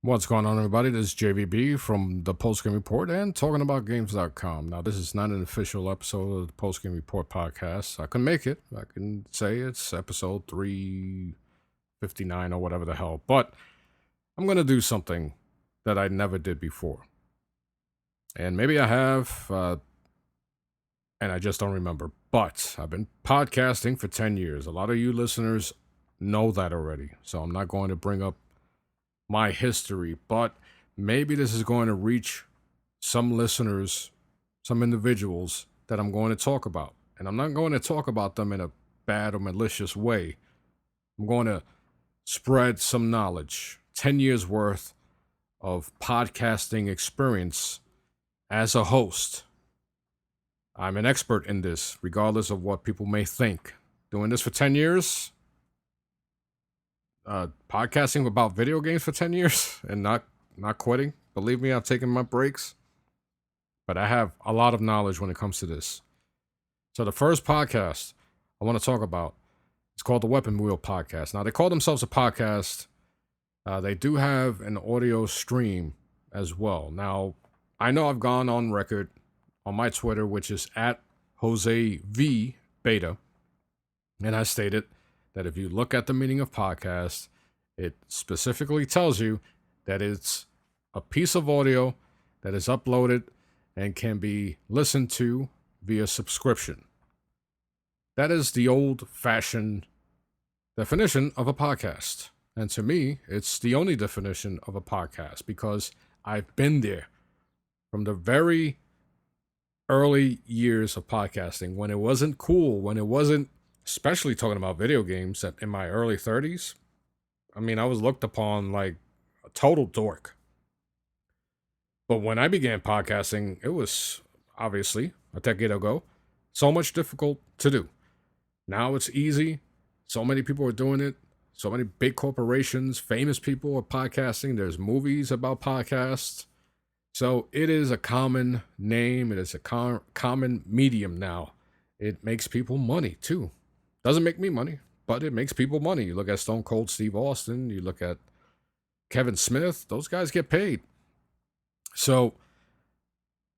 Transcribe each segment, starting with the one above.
What's going on, everybody? This is JVB from the Post Game Report and talkingaboutgames.com. Now, this is not an official episode of the Post Game Report podcast. I can make it. I can say it's episode 359 or whatever the hell. But I'm going to do something that I never did before. And maybe I have, and I just don't remember. But I've been podcasting for 10 years. A lot of you listeners know that already. So I'm not going to bring up my history, but maybe this is going to reach some listeners, some individuals that I'm going to talk about. And I'm not going to talk about them in a bad or malicious way. I'm going to spread some knowledge, 10 years worth of podcasting experience as a host. I'm an expert in this, regardless of what people may think. Doing this for 10 years, podcasting about video games for 10 years and not quitting. Believe me, I've taken my breaks, but I have a lot of knowledge when it comes to this. So the first podcast I want to talk about is called the Weapon Wheel Podcast. Now, they call themselves a podcast. They do have an audio stream as well. Now, I know I've gone on record on my Twitter, which is at Jose V Beta, and I stated that if you look at the meaning of podcast, it specifically tells you that it's a piece of audio that is uploaded and can be listened to via subscription. That is the old-fashioned definition of a podcast. And to me, it's the only definition of a podcast because I've been there from the very early years of podcasting when it wasn't cool, when it wasn't, especially talking about video games in my early 30s. I mean, I was looked upon like a total dork. But when I began podcasting, it was obviously a decade ago, so much difficult to do. Now it's easy. So many people are doing it. So many big corporations, famous people are podcasting. There's movies about podcasts. So it is a common name. It is a common medium now. It makes people money too. Doesn't make me money, but it makes people money. You look at Stone Cold Steve Austin, you look at Kevin Smith, those guys get paid. So,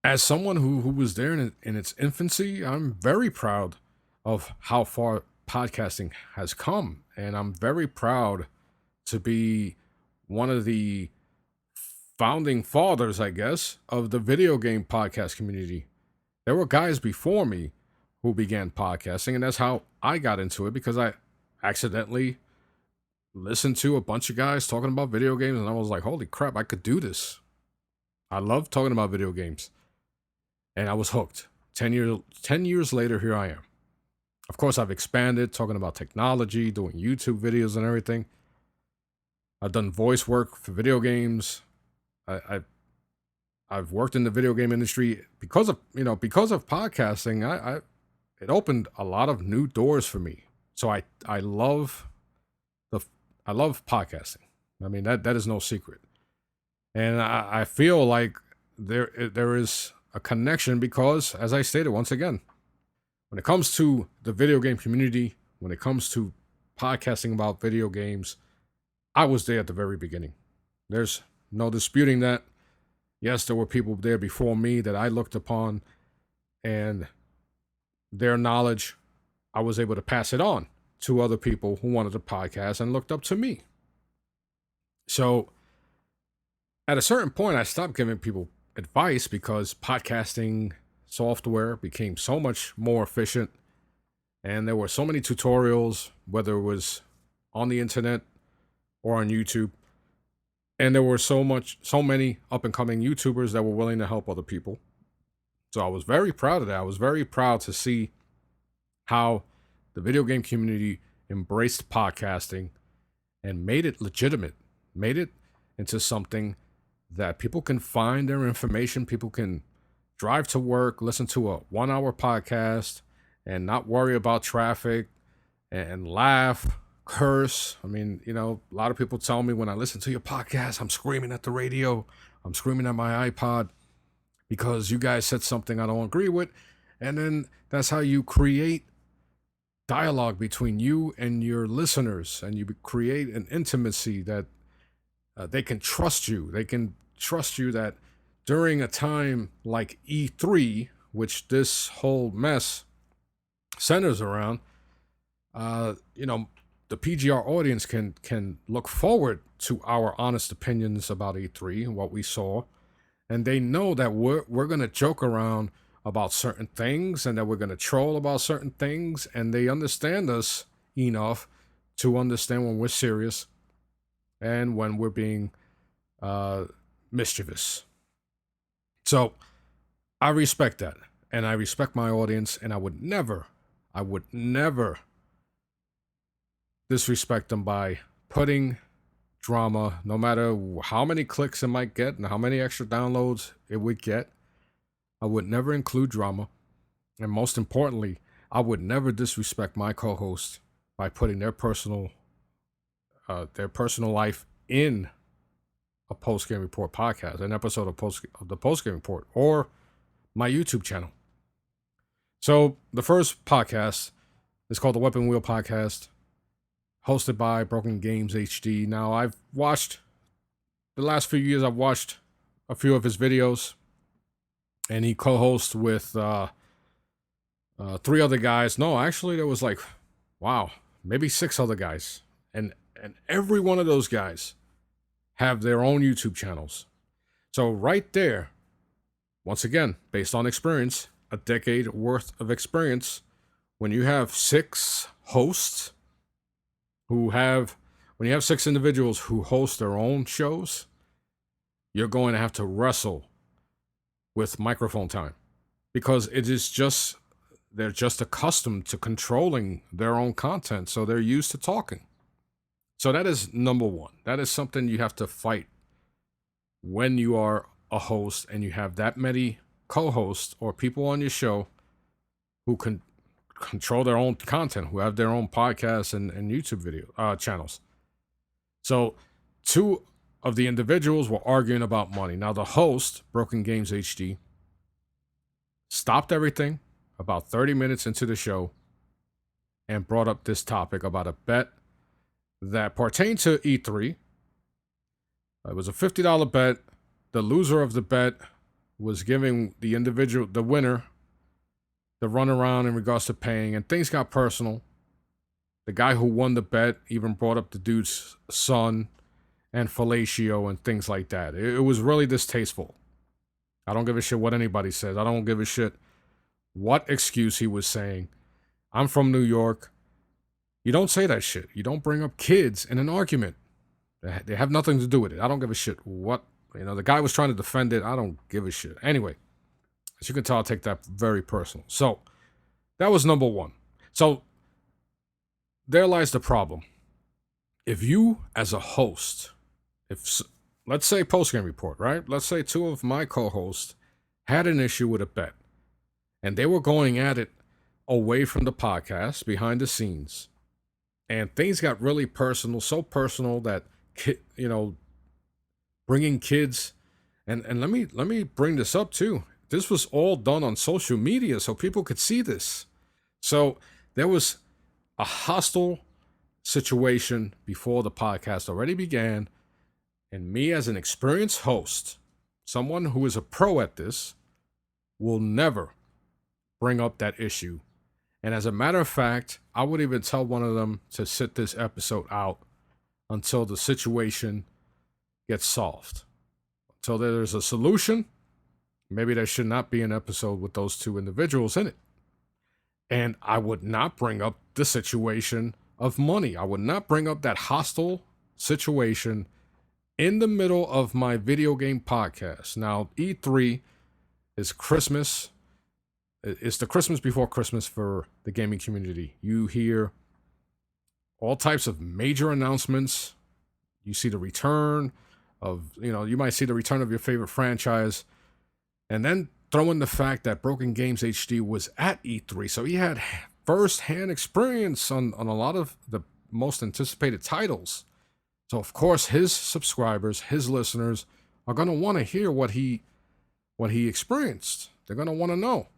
as someone who was there in its infancy, I'm very proud of how far podcasting has come. And I'm very proud to be one of the founding fathers, I guess, of the video game podcast community. There were guys before me who began podcasting, and that's how I got into it because I accidentally listened to a bunch of guys talking about video games, and I was like, holy crap, I could do this. I love talking about video games. And I was hooked. 10 years later, here I am. Of course, I've expanded, talking about technology, doing YouTube videos and everything. I've done voice work for video games. I've worked in the video game industry because of podcasting. It opened a lot of new doors for me. So I love podcasting. I mean that is no secret, and I feel like there is a connection because, as I stated once again, when it comes to the video game community, when it comes to podcasting about video games, I was there at the very beginning. There's no disputing that. Yes, there were people there before me that I looked upon, and their knowledge, I was able to pass it on to other people who wanted to podcast and looked up to me. So at a certain point, I stopped giving people advice because podcasting software became so much more efficient. And there were so many tutorials, whether it was on the internet or on YouTube. And there were so many up and coming YouTubers that were willing to help other people. So I was very proud of that. I was very proud to see how the video game community embraced podcasting and made it legitimate, made it into something that people can find their information. People can drive to work, listen to a 1 hour podcast, and not worry about traffic and laugh, curse. I mean, a lot of people tell me when I listen to your podcast, I'm screaming at the radio, I'm screaming at my iPod because you guys said something I don't agree with. And then that's how you create dialogue between you and your listeners, and you create an intimacy that They can trust you. They can trust you that during a time like E3, which this whole mess centers around, the PGR audience can look forward to our honest opinions about E3 and what we saw, and they know that we're gonna joke around about certain things and that we're gonna troll about certain things, and they understand us enough to understand when we're serious and when we're being mischievous. So I respect that, and I respect my audience, and I would never disrespect them by putting drama, no matter how many clicks it might get and how many extra downloads it would get. I would never include drama. And most importantly, I would never disrespect my co-host by putting their personal life in a Post Game Report podcast, an episode of the Post Game Report, or my YouTube channel. So the first podcast is called the Weapon Wheel Podcast, hosted by Broken Games HD. Now, I've watched the last few years. I've watched a few of his videos, and he co-hosts with 3 other guys. No, actually, there was maybe 6 other guys, and every one of those guys have their own YouTube channels. So right there, once again, based on experience, a decade worth of experience, when you have 6 hosts when you have 6 individuals who host their own shows, you're going to have to wrestle with microphone time, because they're just accustomed to controlling their own content, so they're used to talking. So that is number one. That is something you have to fight when you are a host and you have that many co-hosts or people on your show who can control their own content, who have their own podcasts and YouTube video channels. So 2 of the individuals were arguing about money. Now the host, Broken Games HD, stopped everything about 30 minutes into the show and brought up this topic about a bet that pertained to E3. It was a $50 bet. The loser of the bet was giving the winner, the runaround in regards to paying, and things got personal. The guy who won the bet even brought up the dude's son and fellatio and things like that. It was really distasteful. I don't give a shit what anybody says. I don't give a shit what excuse he was saying. I'm from New York. You don't say that shit. You don't bring up kids in an argument. They have nothing to do with it. I don't give a shit what, the guy was trying to defend it. I don't give a shit. Anyway, as you can tell, I take that very personal. So that was number one. So there lies the problem. If you, as a host, let's say Post Game Report, right? Let's say 2 of my co-hosts had an issue with a bet, and they were going at it away from the podcast, behind the scenes, and things got really personal, so personal that, bringing kids, and let me bring this up too. This was all done on social media so people could see this. So there was a hostile situation before the podcast already began, and me as an experienced host, someone who is a pro at this, will never bring up that issue. And as a matter of fact, I would even tell one of them to sit this episode out until the situation gets solved. Until there's a solution, maybe there should not be an episode with those 2 individuals in it. And I would not bring up the situation of money. I would not bring up that hostile situation in the middle of my video game podcast. Now, E3 is Christmas. It's the Christmas before Christmas for the gaming community. You hear all types of major announcements. You see the return of, you might see the return of your favorite franchise. And then throw in the fact that Broken Games HD was at E3. So he had first-hand experience on a lot of the most anticipated titles. So, of course, his subscribers, his listeners, are going to want to hear what he experienced. They're going to want to know.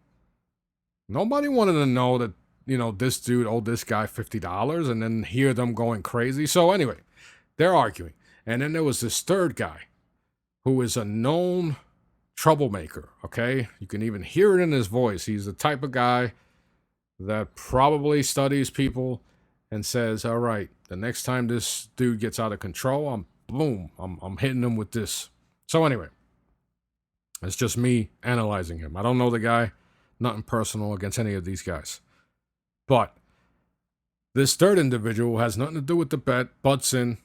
Nobody wanted to know that, this dude owed this guy $50 and then hear them going crazy. So anyway, they're arguing. And then there was this third guy who is a known troublemaker, okay? You can even hear it in his voice. He's the type of guy that probably studies people and says, all right, the next time this dude gets out of control, I'm hitting him with this. So anyway, it's just me analyzing him. I don't know the guy, nothing personal against any of these guys. But this third individual has nothing to do with the bet, butts in.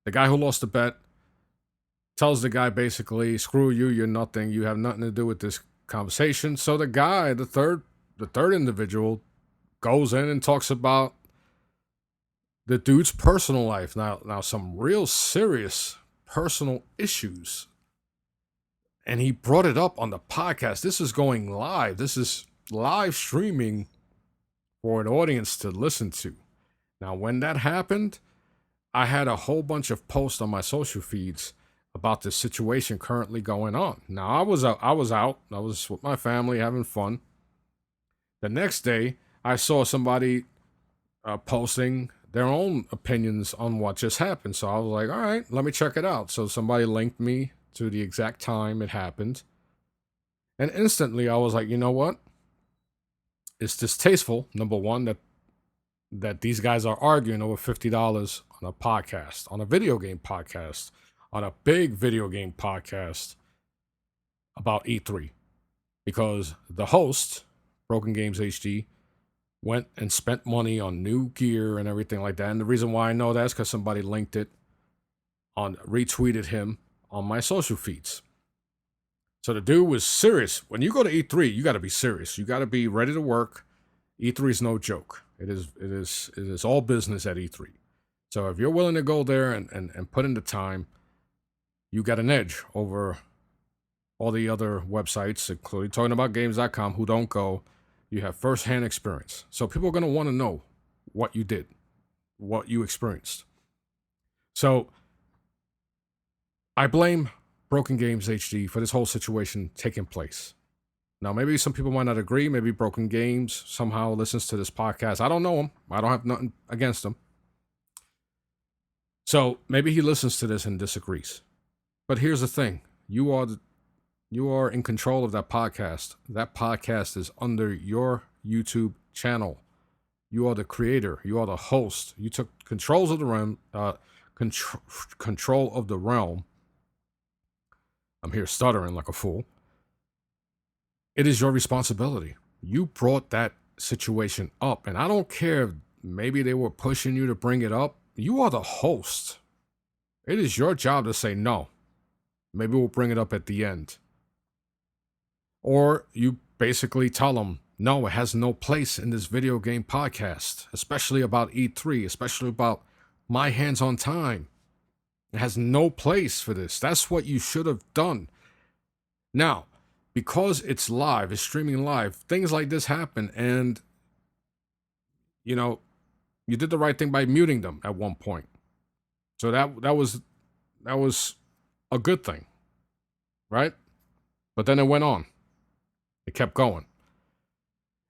The guy who lost the bet tells the guy basically, screw you, you're nothing, you have nothing to do with this conversation. So the guy, the third individual, goes in and talks about the dude's personal life. Now some real serious personal issues. And he brought it up on the podcast. This is going live. This is live streaming for an audience to listen to. Now, when that happened, I had a whole bunch of posts on my social feeds about this situation currently going on. Now, I was out. I was with my family having fun. The next day, I saw somebody posting their own opinions on what just happened. So I was like, all right, let me check it out. So somebody linked me to the exact time it happened. And instantly I was like, you know what? It's distasteful, number one, that these guys are arguing over $50 on a podcast, on a video game podcast, on a big video game podcast about E3. Because the host, Broken Games HD, went and spent money on new gear and everything like that. And the reason why I know that is because somebody linked it retweeted him on my social feeds. So the dude was serious. When you go to E3, you got to be serious. You got to be ready to work. E3 is no joke. It is all business at E3. So if you're willing to go there and put in the time, you got an edge over all the other websites, including talkingaboutgames.com, who don't go. You have firsthand experience. So people are going to want to know what you did, what you experienced. So I blame Broken Games HD for this whole situation taking place. Now, maybe some people might not agree. Maybe Broken Games somehow listens to this podcast. I don't know him. I don't have nothing against him. So maybe he listens to this and disagrees. But here's the thing. You are in control of that podcast. That podcast is under your YouTube channel. You are the creator. You are the host. You took control of the realm. Control of the realm. I'm here stuttering like a fool. It is your responsibility. You brought that situation up, and I don't care if maybe they were pushing you to bring it up. You are the host. It is your job to say no. Maybe we'll bring it up at the end. Or you basically tell them, no, it has no place in this video game podcast, especially about E3, especially about my hands on time. It has no place for this. That's what you should have done. Now, because it's live, it's streaming live, things like this happen, and you did the right thing by muting them at one point. So that was a good thing, right? But then it went on. It kept going.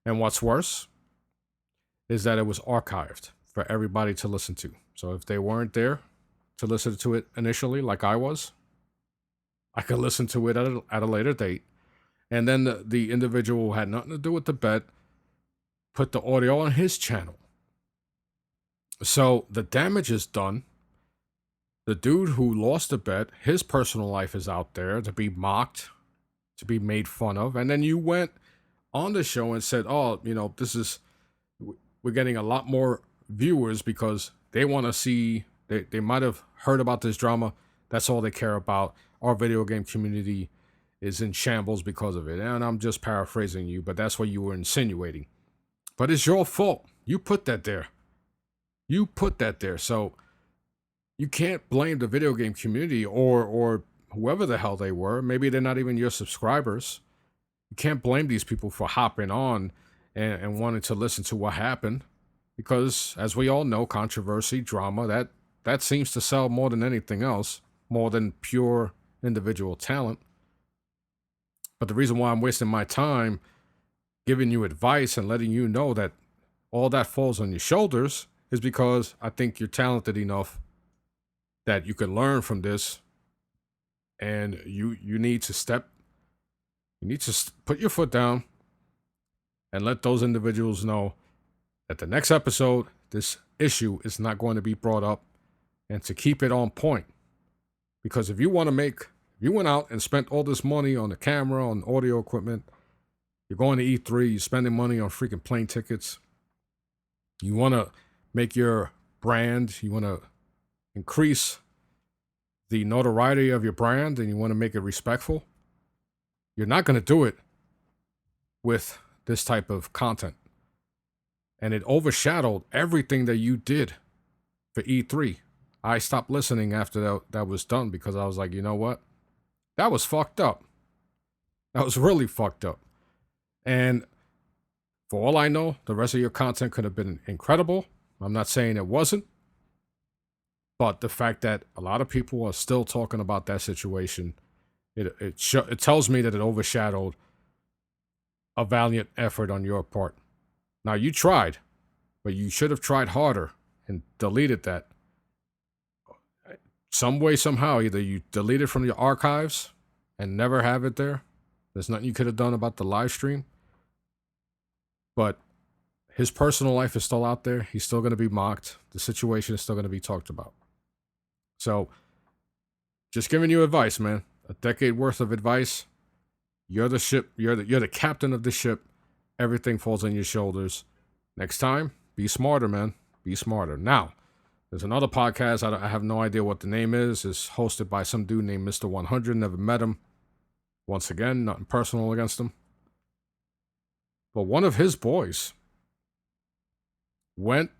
And what's worse is that it was archived for everybody to listen to. So if they weren't there to listen to it initially, like I was, I could listen to it at a later date. And then the individual who had nothing to do with the bet put the audio on his channel. So the damage is done. The dude who lost the bet, his personal life is out there to be mocked, to be made fun of. And then you went on the show and said, oh, we're getting a lot more viewers because they want to see, they might have heard about this drama. That's all they care about. Our video game community is in shambles because of it. And I'm just paraphrasing you, but that's what you were insinuating. But it's your fault. You put that there. So you can't blame the video game community or whoever the hell they were. Maybe they're not even your subscribers. You can't blame these people for hopping on and wanting to listen to what happened. Because, as we all know, controversy, drama, that seems to sell more than anything else, more than pure individual talent. But the reason why I'm wasting my time giving you advice and letting you know that all that falls on your shoulders is because I think you're talented enough that you can learn from this, and you need to put your foot down and let those individuals know that the next episode, this issue is not going to be brought up, and to keep it on point. Because if you went out and spent all this money on the camera, on audio equipment, you're going to E3, you're spending money on freaking plane tickets, you want to make your brand, you want to increase the notoriety of your brand, and you want to make it respectful, you're not going to do it with this type of content. And it overshadowed everything that you did for E3. I stopped listening after that was done, because I was like, you know what? That was fucked up. That was really fucked up. And for all I know, the rest of your content could have been incredible. I'm not saying it wasn't. But the fact that a lot of people are still talking about that situation, it tells me that it overshadowed a valiant effort on your part. Now, you tried, but you should have tried harder and deleted that. Some way, somehow, either you delete it from your archives and never have it there. There's nothing you could have done about the live stream. But his personal life is still out there. He's still going to be mocked. The situation is still going to be talked about. So, just giving you advice, man. A decade worth of advice. You're the ship. You're the captain of the ship. Everything falls on your shoulders. Next time, be smarter, man. Be smarter. Now, there's another podcast. I have no idea what the name is. It's hosted by some dude named Mr. 100. Never met him. Once again, nothing personal against him. But one of his boys went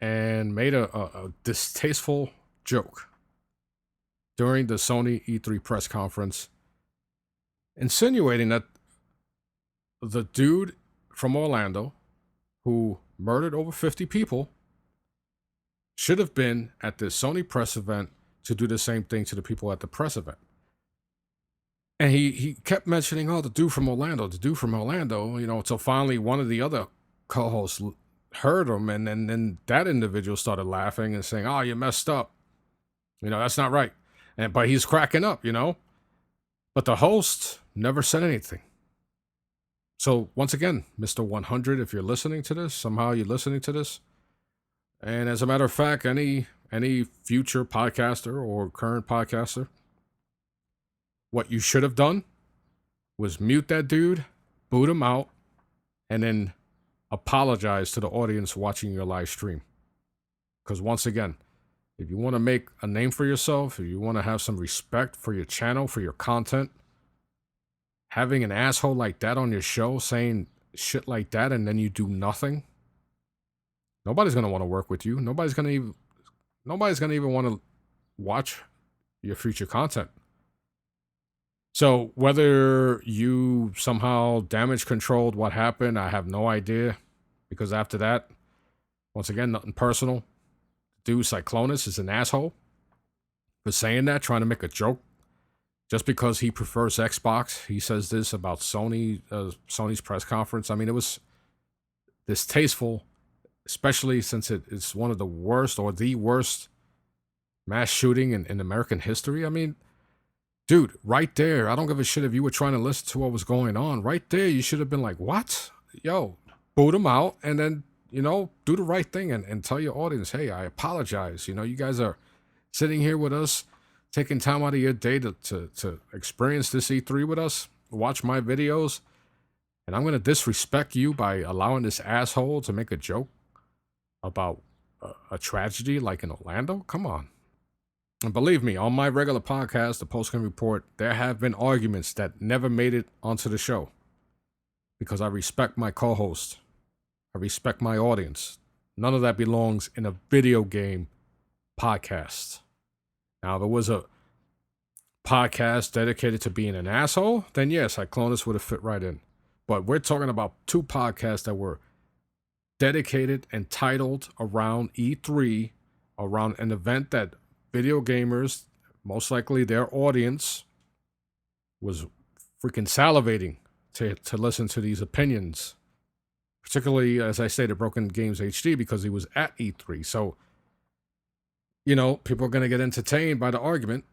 and made a distasteful joke during the Sony E3 press conference, insinuating that the dude from Orlando who murdered over 50 people should have been at the Sony press event to do the same thing to the people at the press event. And he kept mentioning, oh, the dude from Orlando, until finally one of the other co-hosts heard him, and then that individual started laughing and saying, oh, you messed up. That's not right. But he's cracking up, But the host never said anything. So once again, Mr. 100, if you're listening to this, somehow you're listening to this. And as a matter of fact, any future podcaster or current podcaster, what you should have done was mute that dude, boot him out, and then apologize to the audience watching your live stream. Because once again, if you want to make a name for yourself, if you want to have some respect for your channel, for your content, having an asshole like that on your show saying shit like that and then you do nothing, nobody's going to want to work with you. Nobody's going to even want to watch your future content. So whether you somehow damage controlled what happened, I have no idea. Because after that, once again, nothing personal. Dude, Cyclonus is an asshole for saying that, trying to make a joke. Just because he prefers Xbox, he says this about Sony's press conference. I mean, it was distasteful, especially since it's one of the worst or the worst mass shooting in American history. I mean, dude, right there, I don't give a shit if you were trying to listen to what was going on. Right there, you should have been like, what? Yo, boot him out and then, do the right thing and tell your audience, hey, I apologize. You guys are sitting here with us, taking time out of your day to experience this E3 with us, watch my videos, and I'm going to disrespect you by allowing this asshole to make a joke about a tragedy like in Orlando? Come on. And believe me, on my regular podcast, the Post-Game Report, there have been arguments that never made it onto the show because I respect my co-host. I respect my audience. None of that belongs in a video game podcast. Now, if it was a podcast dedicated to being an asshole, then yes, Cyclonus would have fit right in. But we're talking about two podcasts that were dedicated and titled around E3, around an event that video gamers, most likely their audience, was freaking salivating to listen to these opinions. Particularly, as I say, the Broken Games HD, because he was at E3. So, people are going to get entertained by the argument,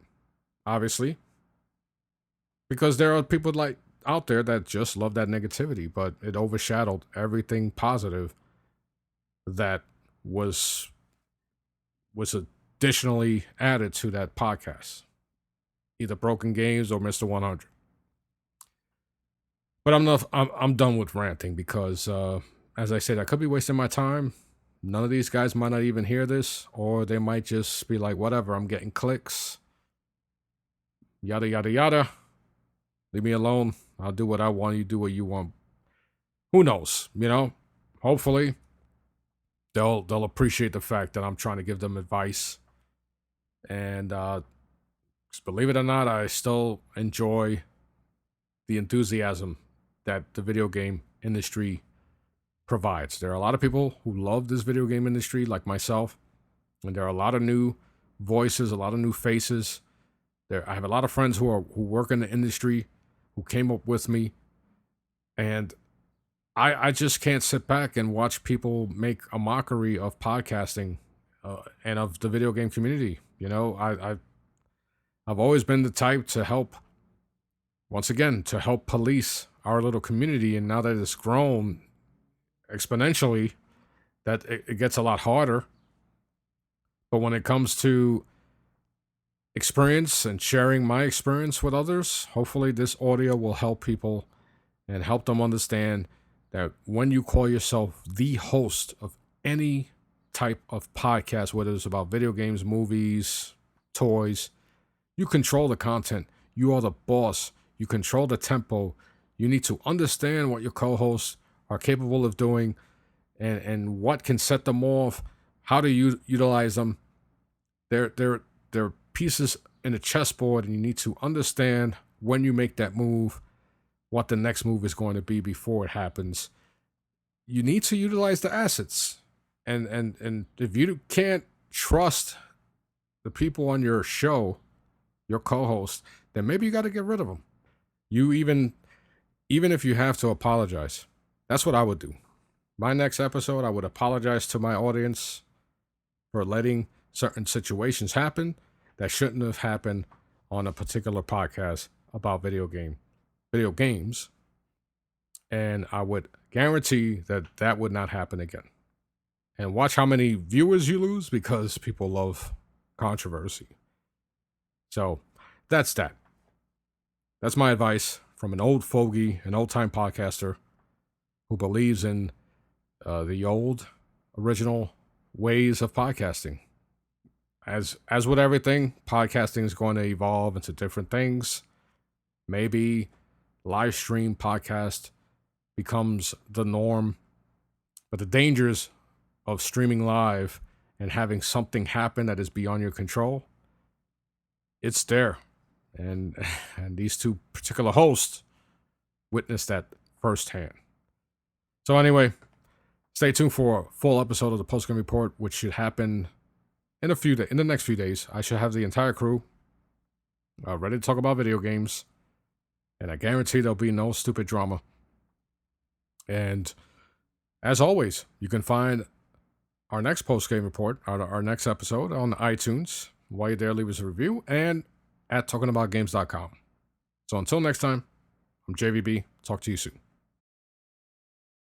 obviously, because there are people like out there that just love that negativity, but it overshadowed everything positive that was additionally added to that podcast, either Broken Games or Mr. 100. But I'm done with ranting because, as I said, I could be wasting my time. None of these guys might not even hear this, or they might just be like, whatever, I'm getting clicks, yada, yada, yada. Leave me alone. I'll do what I want. You do what you want. Who knows? Hopefully they'll appreciate the fact that I'm trying to give them advice. And believe it or not, I still enjoy the enthusiasm that the video game industry provides. There are a lot of people who love this video game industry, like myself, and there are a lot of new voices, a lot of new faces. I have a lot of friends who work in the industry, who came up with me, and I just can't sit back and watch people make a mockery of podcasting and of the video game community. I've always been the type to help, once again, to help police our little community, and now that it's grown exponentially, that it gets a lot harder. But when it comes to experience and sharing my experience with others, hopefully this audio will help people and help them understand that when you call yourself the host of any type of podcast, whether it's about video games, movies, toys, you control the content. You are the boss. You control the tempo. You need to understand what your co-hosts are capable of doing and what can set them off, how to utilize them. They're pieces in a chessboard, and you need to understand when you make that move, what the next move is going to be before it happens. You need to utilize the assets. And if you can't trust the people on your show, your co-host, then maybe you got to get rid of them. You even if you have to apologize. That's what I would do. My next episode, I would apologize to my audience for letting certain situations happen that shouldn't have happened on a particular podcast about video games. And I would guarantee that would not happen again. And watch how many viewers you lose, because people love controversy. So that's that. That's my advice from an old fogey, an old-time podcaster who believes in the old, original ways of podcasting. As with everything, podcasting is going to evolve into different things. Maybe live stream podcast becomes the norm, but the dangers of streaming live and having something happen that is beyond your control, it's there. And these two particular hosts witnessed that firsthand. So anyway, stay tuned for a full episode of the Post Game Report, which should happen in the next few days. I should have the entire crew ready to talk about video games, and I guarantee there'll be no stupid drama. And as always, you can find our next Post Game Report, our next episode, on iTunes. While you're there, leave us a review, and at talkingaboutgames.com. So until next time, I'm JVB. Talk to you soon.